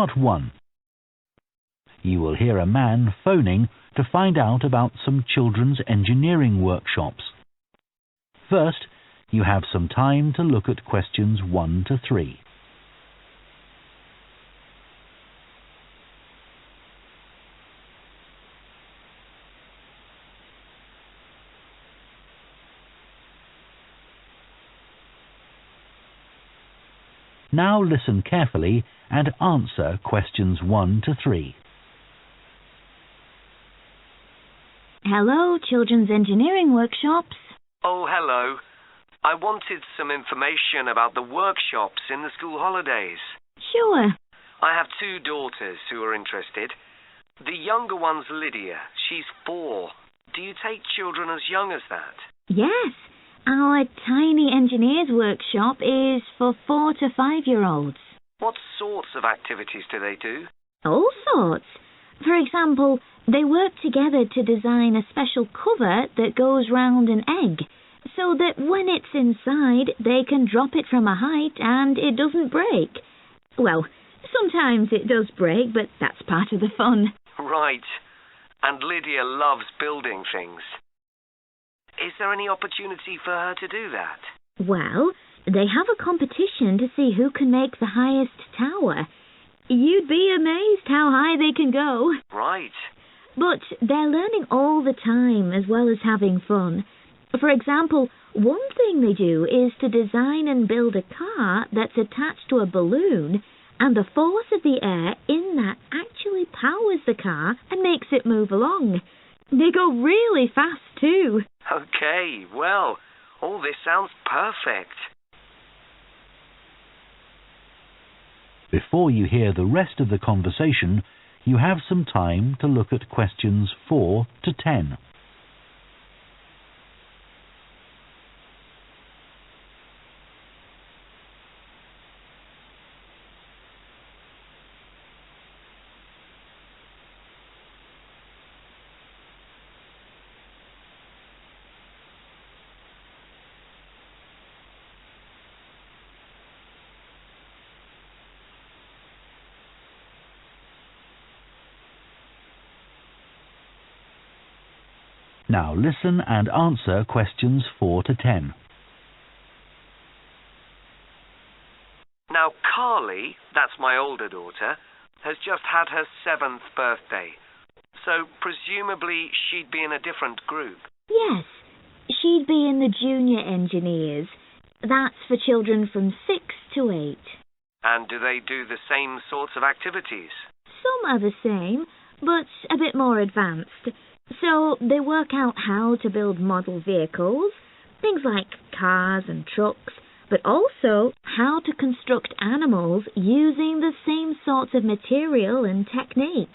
Part 1. You will hear a man phoning to find out about some children's engineering workshops. First, you have some time to look at questions 1 to 3. Now listen carefully and answer questions 1 to 3. Hello, Children's Engineering Workshops. Oh, hello. I wanted some information about the workshops in the school holidays. Sure. I have 2 daughters who are interested. The younger one's Lydia. She's 4. Do you take children as young as that? Yes. Our Tiny Engineers Workshop is for 4 to 5-year-olds. What sorts of activities do they do? All sorts. For example, they work together to design a special cover that goes round an egg, so that when it's inside, they can drop it from a height and it doesn't break. Well, sometimes it does break, but that's part of the fun. Right. And Lydia loves building things. Is there any opportunity for her to do that? Well, they have a competition to see who can make the highest tower. You'd be amazed how high they can go. Right. But they're learning all the time as well as having fun. For example, one thing they do is to design and build a car that's attached to a balloon, and the force of the air in that actually powers the car and makes it move along. They go really fast too. Okay, well, all this sounds perfect. Before you hear the rest of the conversation, you have some time to look at questions 4 to 10. Now listen and answer questions 4 to 10. Now, Carly, that's my older daughter, has just had her 7th birthday. So, presumably, she'd be in a different group. Yes, she'd be in the Junior Engineers. That's for children from 6 to 8. And do they do the same sorts of activities? Some are the same, but a bit more advanced. So they work out how to build model vehicles, things like cars and trucks, but also how to construct animals using the same sorts of material and technique.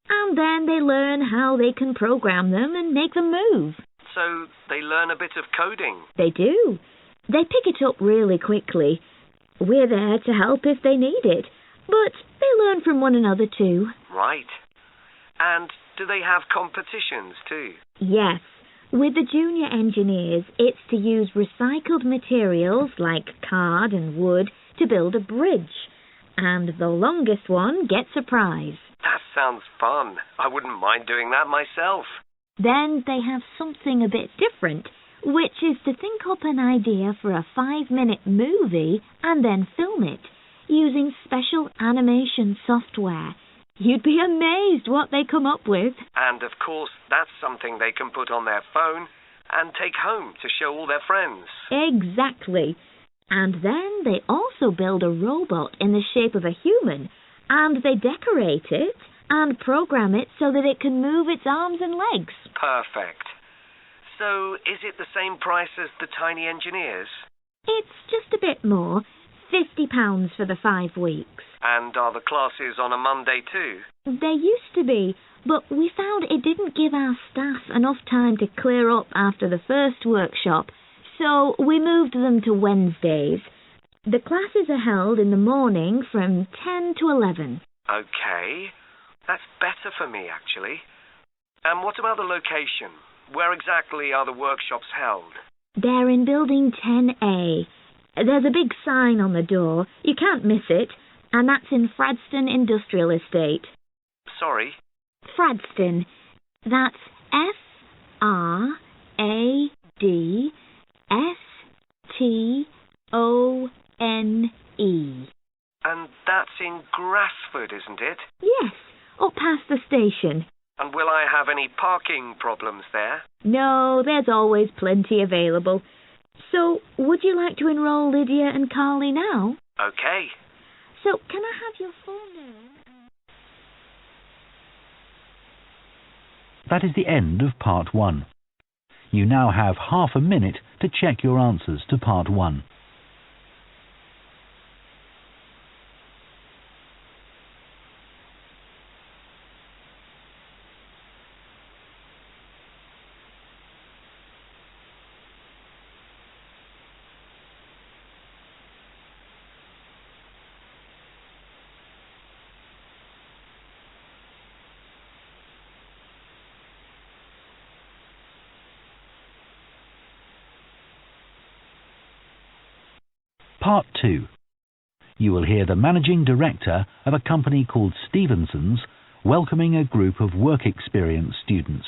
And then they learn how they can program them and make them move. So they learn a bit of coding? They do. They pick it up really quickly. We're there to help if they need it, but they learn from one another too. Right. And do they have competitions too? Yes. With the Junior Engineers, it's to use recycled materials like card and wood to build a bridge. And the longest one gets a prize. That sounds fun. I wouldn't mind doing that myself. Then they have something a bit different, which is to think up an idea for a 5-minute movie and then film it using special animation software. You'd be amazed what they come up with. And, of course, that's something they can put on their phone and take home to show all their friends. Exactly. And then they also build a robot in the shape of a human, and they decorate it and program it so that it can move its arms and legs. Perfect. So, is it the same price as the Tiny Engineers? It's just a bit more. £50 for the 5 weeks. And are the classes on a Monday too? They used to be, but we found it didn't give our staff enough time to clear up after the first workshop, so we moved them to Wednesdays. The classes are held in the morning from 10 to 11. Okay, that's better for me actually. And what about the location? Where exactly are the workshops held? They're in building 10A. There's a big sign on the door. You can't miss it. and that's in Fradston Industrial Estate. Sorry? Fradston. That's F-R-A-D-S-T-O-N-E. And that's in Grassford, isn't it? Yes, up past the station. And will I have any parking problems there? No, there's always plenty available. So, would you like to enrol Lydia and Carly now? Okay. So, can I have your full name? That is the end of Part 1. You now have half a minute to check your answers to Part 1. Part 2. You will hear the Managing Director of a company called Stevenson's welcoming a group of work experience students.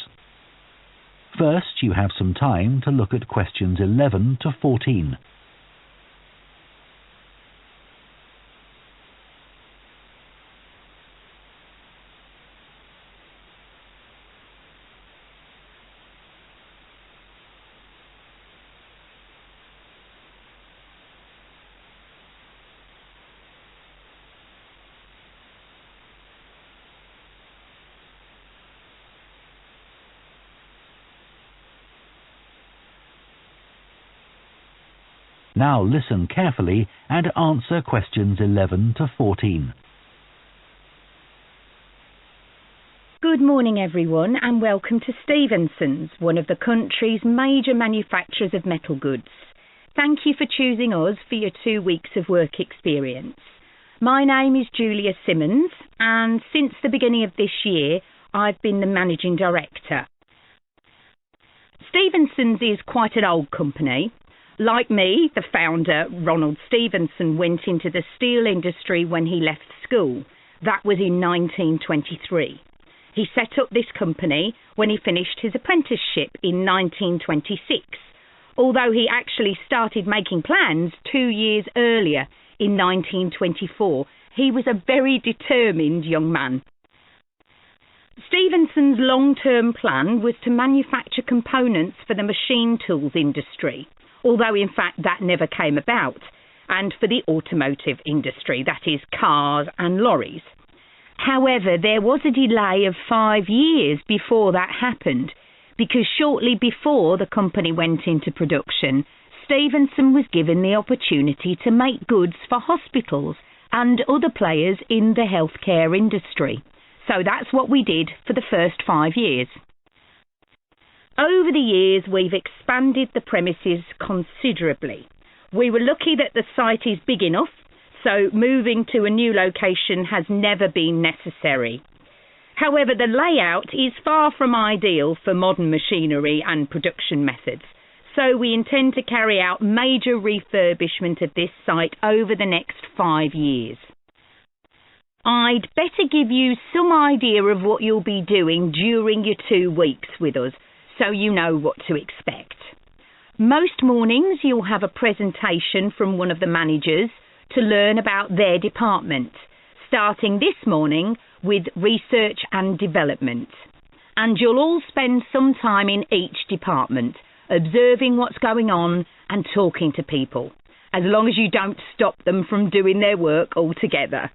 First, you have some time to look at questions 11 to 14. Now listen carefully and answer questions 11 to 14. Good morning everyone and welcome to Stevenson's, one of the country's major manufacturers of metal goods. Thank you for choosing us for your 2 weeks of work experience. My name is Julia Simmons and since the beginning of this year I've been the Managing Director. Stevenson's is quite an old company. Like me, the founder, Ronald Stevenson, went into the steel industry when he left school. That was in 1923. He set up this company when he finished his apprenticeship in 1926, although he actually started making plans 2 years earlier in 1924. He was a very determined young man. Stevenson's long-term plan was to manufacture components for the machine tools industry, although in fact that never came about, and for the automotive industry, that is cars and lorries. However, there was a delay of 5 years before that happened, because shortly before the company went into production, Stevenson was given the opportunity to make goods for hospitals and other players in the healthcare industry. So that's what we did for the first 5 years. Over the years, we've expanded the premises considerably. We were lucky that the site is big enough, so moving to a new location has never been necessary. However, the layout is far from ideal for modern machinery and production methods, so we intend to carry out major refurbishment of this site over the next 5 years. I'd better give you some idea of what you'll be doing during your 2 weeks with us, so you know what to expect. Most mornings you'll have a presentation from one of the managers to learn about their department, starting this morning with research and development. And you'll all spend some time in each department, observing what's going on and talking to people, as long as you don't stop them from doing their work altogether.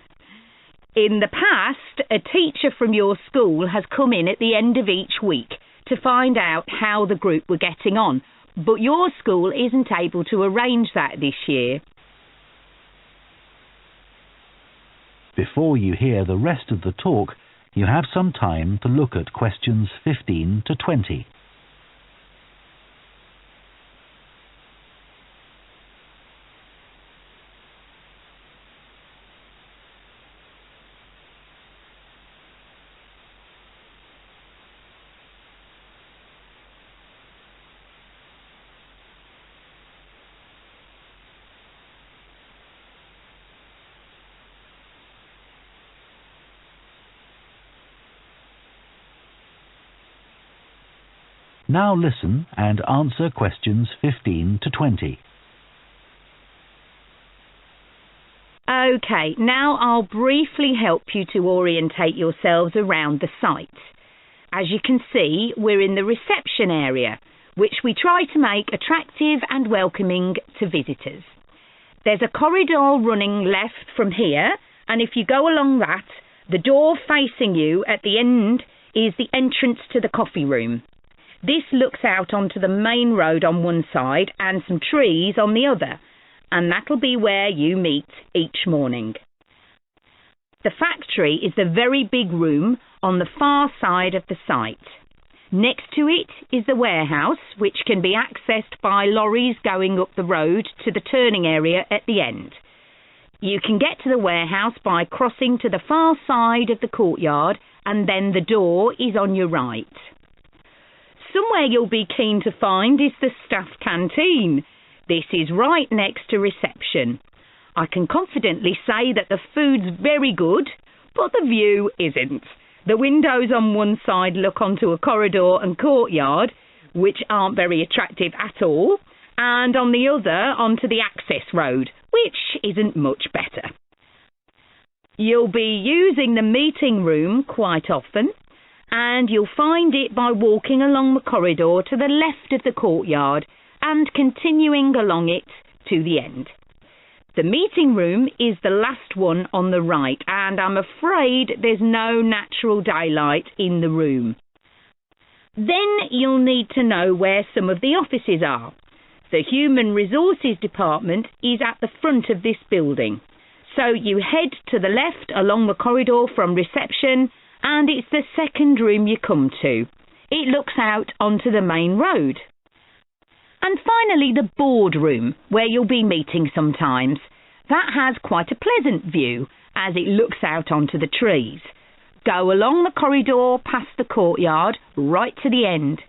In the past, a teacher from your school has come in at the end of each week to find out how the group were getting on, but your school isn't able to arrange that this year. Before you hear the rest of the talk, you have some time to look at questions 15 to 20. Now listen and answer questions 15 to 20. OK, now I'll briefly help you to orientate yourselves around the site. As you can see, we're in the reception area, which we try to make attractive and welcoming to visitors. There's a corridor running left from here, and if you go along that, the door facing you at the end is the entrance to the coffee room. This looks out onto the main road on one side and some trees on the other, and that'll be where you meet each morning. The factory is the very big room on the far side of the site. Next to it is the warehouse, which can be accessed by lorries going up the road to the turning area at the end. You can get to the warehouse by crossing to the far side of the courtyard, and then the door is on your right. Somewhere you'll be keen to find is the staff canteen. This is right next to reception. I can confidently say that the food's very good, but the view isn't. The windows on one side look onto a corridor and courtyard, which aren't very attractive at all, and on the other onto the access road, which isn't much better. You'll be using the meeting room quite often, and you'll find it by walking along the corridor to the left of the courtyard and continuing along it to the end. The meeting room is the last one on the right, and I'm afraid there's no natural daylight in the room. Then you'll need to know where some of the offices are. The Human Resources Department is at the front of this building. So you head to the left along the corridor from reception, and it's the second room you come to. It looks out onto the main road. And finally, the boardroom, where you'll be meeting sometimes. That has quite a pleasant view, as it looks out onto the trees. Go along the corridor past the courtyard, right to the end.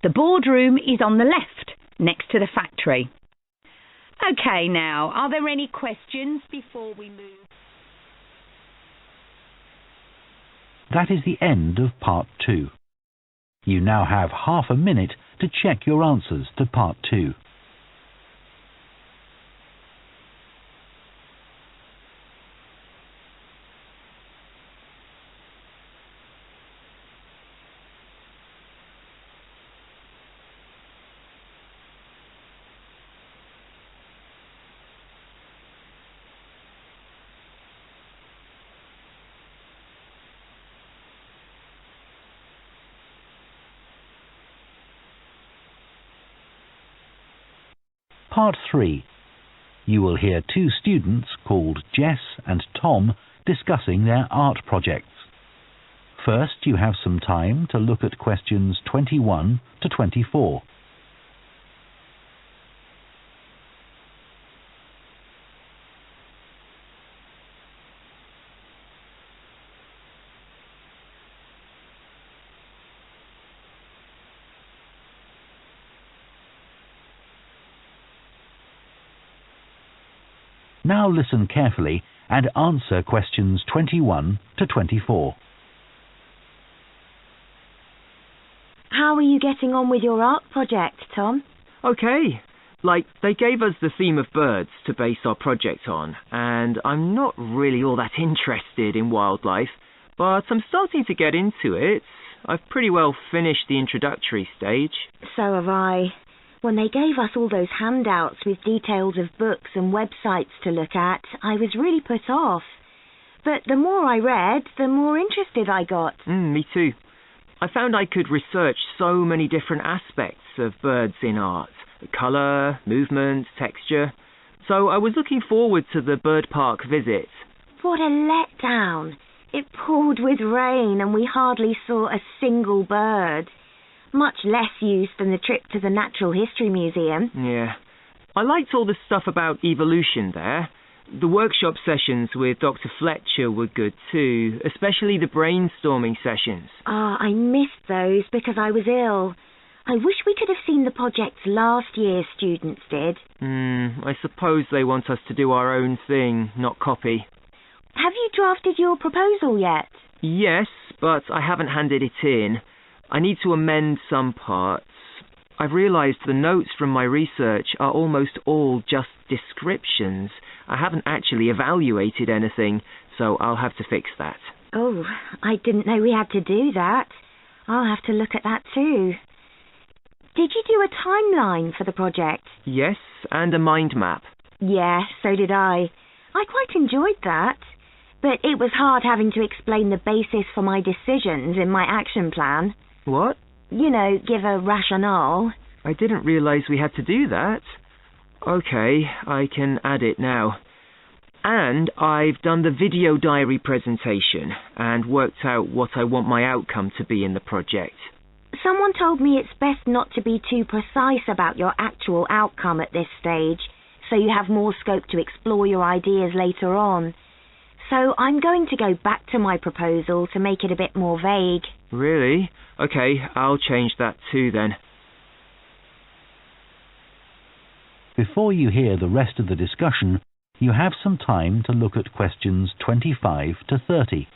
The boardroom is on the left, next to the factory. OK, now, are there any questions before we move? That is the end of part 2. You now have half a minute to check your answers to part 2. Part 3. You will hear two students called Jess and Tom discussing their art projects. First, you have some time to look at questions 21 to 24. Now listen carefully and answer questions 21 to 24. How are you getting on with your art project, Tom? Okay. They gave us the theme of birds to base our project on, and I'm not really all that interested in wildlife, but I'm starting to get into it. I've pretty well finished the introductory stage. So have I. When they gave us all those handouts with details of books and websites to look at, I was really put off. But the more I read, the more interested I got. Me too. I found I could research so many different aspects of birds in art. Colour, movement, texture. So I was looking forward to the bird park visit. What a letdown. It poured with rain and we hardly saw a single bird. Much less use than the trip to the Natural History Museum. Yeah. I liked all the stuff about evolution there. The workshop sessions with Dr. Fletcher were good too, especially the brainstorming sessions. I missed those because I was ill. I wish we could have seen the projects last year's students did. I suppose they want us to do our own thing, not copy. Have you drafted your proposal yet? Yes, but I haven't handed it in. I need to amend some parts. I've realised the notes from my research are almost all just descriptions. I haven't actually evaluated anything, so I'll have to fix that. Oh, I didn't know we had to do that. I'll have to look at that too. Did you do a timeline for the project? Yes, and a mind map. Yeah, so did I. I quite enjoyed that. But it was hard having to explain the basis for my decisions in my action plan. What? You know, give a rationale. I didn't realise we had to do that. Okay, I can add it now. And I've done the video diary presentation and worked out what I want my outcome to be in the project. Someone told me it's best not to be too precise about your actual outcome at this stage, so you have more scope to explore your ideas later on. So I'm going to go back to my proposal to make it a bit more vague. Really? Okay, I'll change that too then. Before you hear the rest of the discussion, you have some time to look at questions 25 to 30.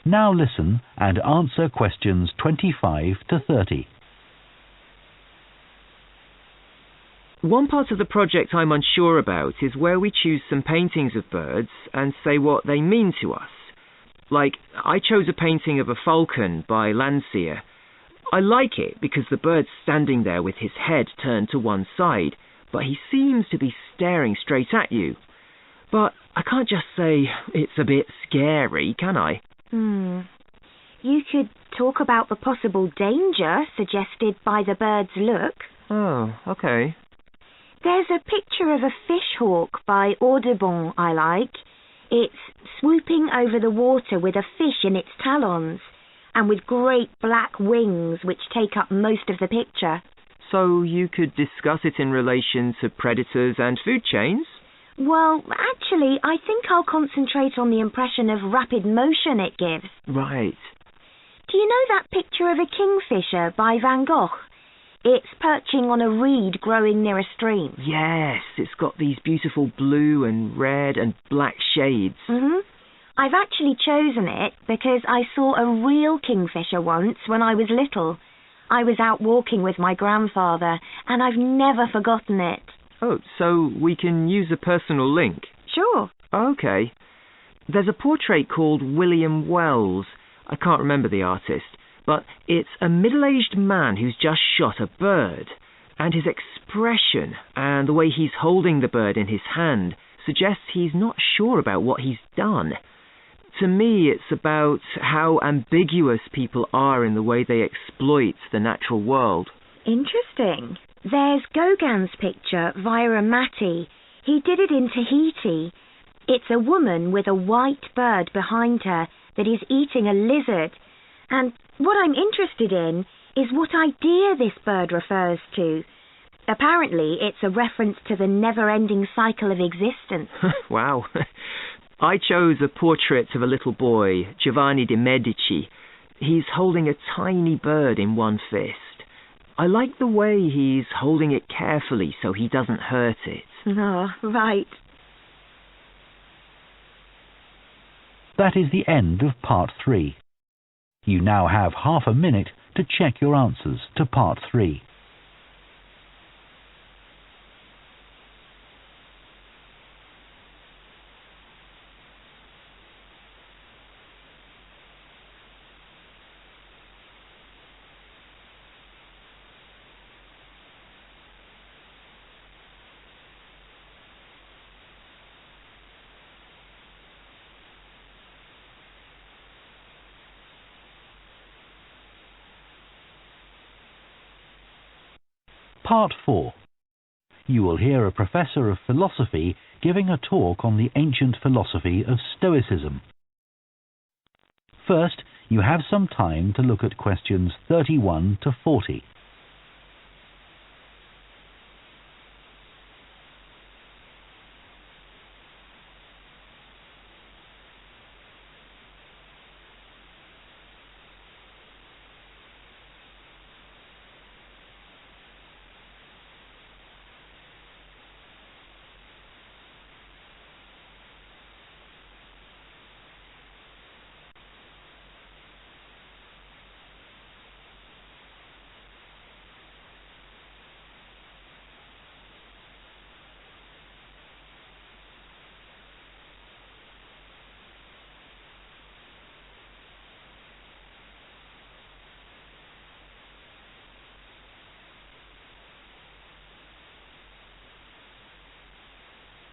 Now listen and answer questions 25 to 30. One part of the project I'm unsure about is where we choose some paintings of birds and say what they mean to us. Like, I chose a painting of a falcon by Landseer. I like it because the bird's standing there with his head turned to one side, but he seems to be staring straight at you. But I can't just say it's a bit scary, can I? You could talk about the possible danger suggested by the bird's look. Oh, okay. There's a picture of a fishhawk by Audubon I like. It's swooping over the water with a fish in its talons, and with great black wings which take up most of the picture. So you could discuss it in relation to predators and food chains? Well, actually, I think I'll concentrate on the impression of rapid motion it gives. Right. Do you know that picture of a kingfisher by Van Gogh? It's perching on a reed growing near a stream. Yes, it's got these beautiful blue and red and black shades. I've actually chosen it because I saw a real kingfisher once when I was little. I was out walking with my grandfather, and I've never forgotten it. Oh, so we can use a personal link? Sure. Okay. There's a portrait called William Wells. I can't remember the artist, but it's a middle-aged man who's just shot a bird, and his expression and the way he's holding the bird in his hand suggests he's not sure about what he's done. To me, it's about how ambiguous people are in the way they exploit the natural world. Interesting. There's Gauguin's picture, Vira Mati. He did it in Tahiti. It's a woman with a white bird behind her that is eating a lizard. And what I'm interested in is what idea this bird refers to. Apparently, it's a reference to the never-ending cycle of existence. Wow. I chose a portrait of a little boy, Giovanni de' Medici. He's holding a tiny bird in one fist. I like the way he's holding it carefully so he doesn't hurt it. Oh, right. That is the end of part 3. You now have half a minute to check your answers to part 3. Part 4. You will hear a professor of philosophy giving a talk on the ancient philosophy of Stoicism. First, you have some time to look at questions 31 to 40.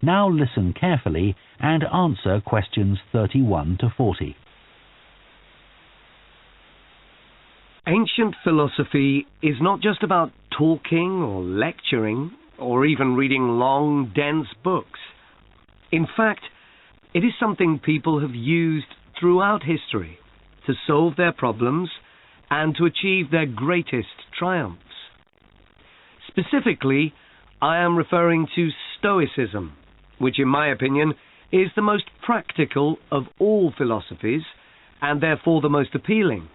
Now listen carefully and answer questions 31 to 40. Ancient philosophy is not just about talking or lecturing or even reading long, dense books. In fact, it is something people have used throughout history to solve their problems and to achieve their greatest triumphs. Specifically, I am referring to Stoicism, which in my opinion is the most practical of all philosophies and therefore the most appealing.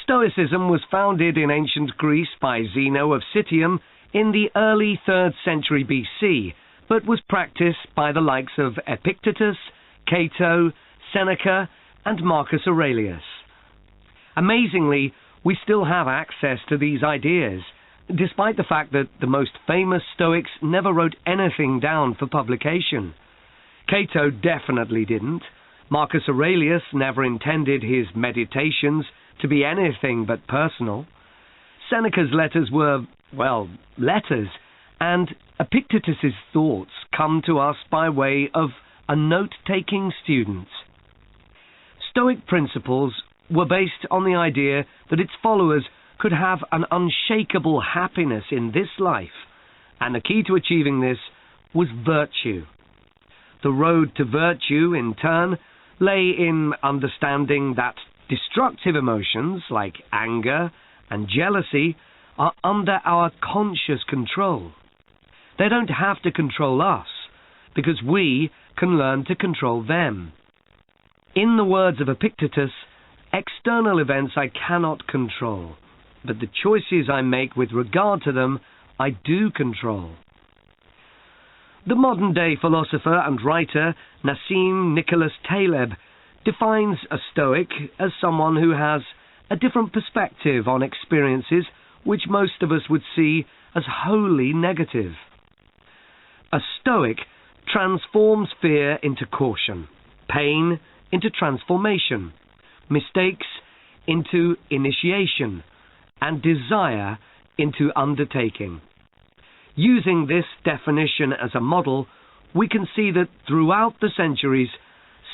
Stoicism was founded in ancient Greece by Zeno of Citium in the early 3rd century BC, but was practiced by the likes of Epictetus, Cato, Seneca, and Marcus Aurelius. Amazingly, we still have access to these ideas, despite the fact that the most famous Stoics never wrote anything down for publication. Cato definitely didn't. Marcus Aurelius never intended his meditations to be anything but personal. Seneca's letters were, well, letters, and Epictetus's thoughts come to us by way of a note-taking student. Stoic principles were based on the idea that its followers could have an unshakable happiness in this life, and the key to achieving this was virtue. The road to virtue, in turn, lay in understanding that destructive emotions like anger and jealousy are under our conscious control. They don't have to control us, because we can learn to control them. In the words of Epictetus, external events I cannot control, but the choices I make with regard to them I do control. The modern-day philosopher and writer Nassim Nicholas Taleb defines a Stoic as someone who has a different perspective on experiences which most of us would see as wholly negative. A Stoic transforms fear into caution, pain into transformation, mistakes into initiation, and desire into undertaking. Using this definition as a model, we can see that throughout the centuries,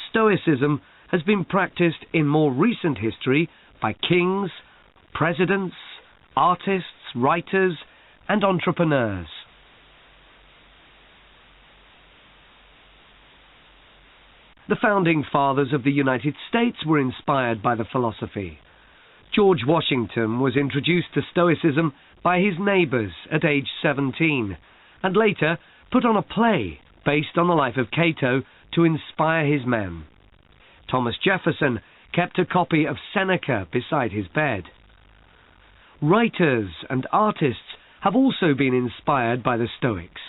Stoicism has been practiced in more recent history by kings, presidents, artists, writers, and entrepreneurs. The founding fathers of the United States were inspired by the philosophy. George Washington was introduced to Stoicism by his neighbors at age 17, and later put on a play based on the life of Cato to inspire his men. Thomas Jefferson kept a copy of Seneca beside his bed. Writers and artists have also been inspired by the Stoics.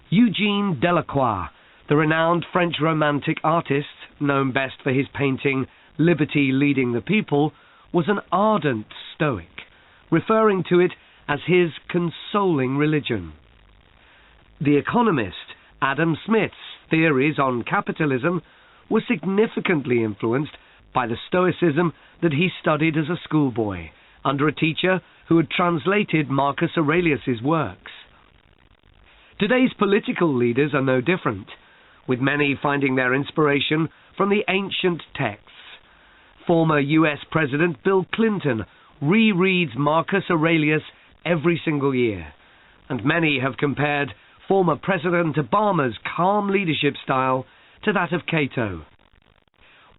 Eugene Delacroix, the renowned French Romantic artist, known best for his painting Liberty Leading the People, was an ardent Stoic, referring to it as his consoling religion. The economist Adam Smith's theories on capitalism were significantly influenced by the Stoicism that he studied as a schoolboy, under a teacher who had translated Marcus Aurelius's works. Today's political leaders are no different, with many finding their inspiration from the ancient texts. Former US President Bill Clinton rereads Marcus Aurelius every single year, and many have compared former President Obama's calm leadership style to that of Cato.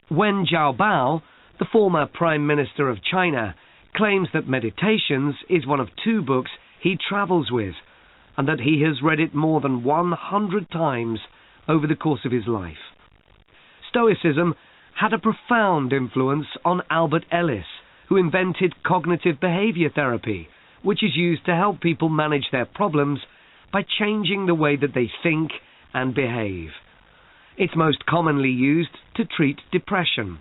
Wen Jiabao, the former Prime Minister of China, claims that Meditations is one of 2 books he travels with, and that he has read it more than 100 times over the course of his life. Stoicism had a profound influence on Albert Ellis, who invented cognitive behavior therapy, which is used to help people manage their problems by changing the way that they think and behave. It's most commonly used to treat depression.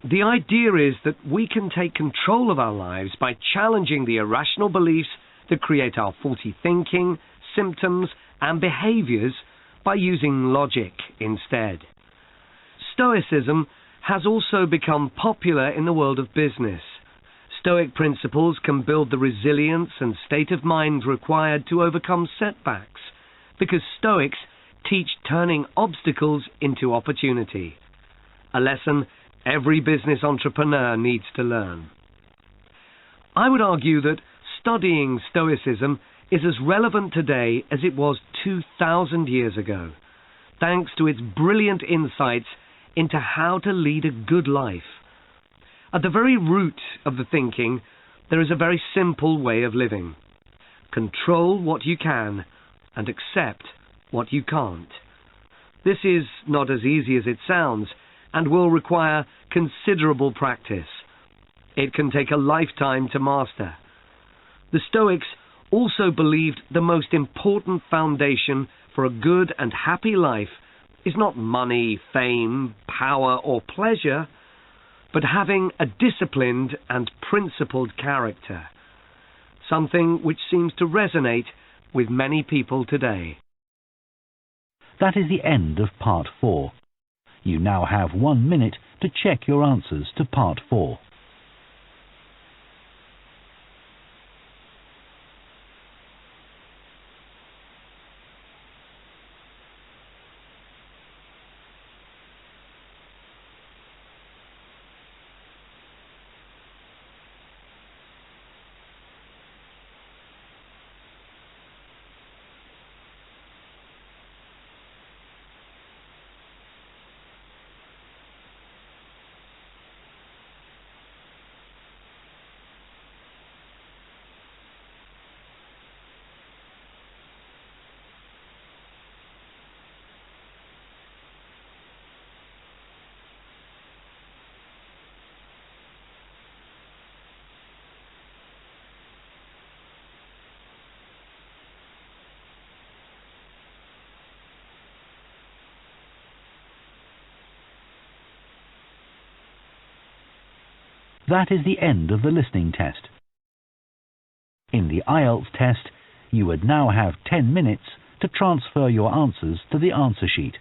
The idea is that we can take control of our lives by challenging the irrational beliefs that create our faulty thinking, symptoms, and behaviors by using logic instead. Stoicism has also become popular in the world of business. Stoic principles can build the resilience and state of mind required to overcome setbacks, because Stoics teach turning obstacles into opportunity, a lesson every business entrepreneur needs to learn. I would argue that studying Stoicism is as relevant today as it was 2,000 years ago, thanks to its brilliant insights into how to lead a good life. At the very root of the thinking, there is a very simple way of living. Control what you can and accept what you can't. This is not as easy as it sounds and will require considerable practice. It can take a lifetime to master. The Stoics also believed the most important foundation for a good and happy life is not money, fame, power, or pleasure, but having a disciplined and principled character, something which seems to resonate with many people today. That is the end of Part 4. You now have 1 minute to check your answers to Part 4. That is the end of the listening test. In the IELTS test, you would now have 10 minutes to transfer your answers to the answer sheet.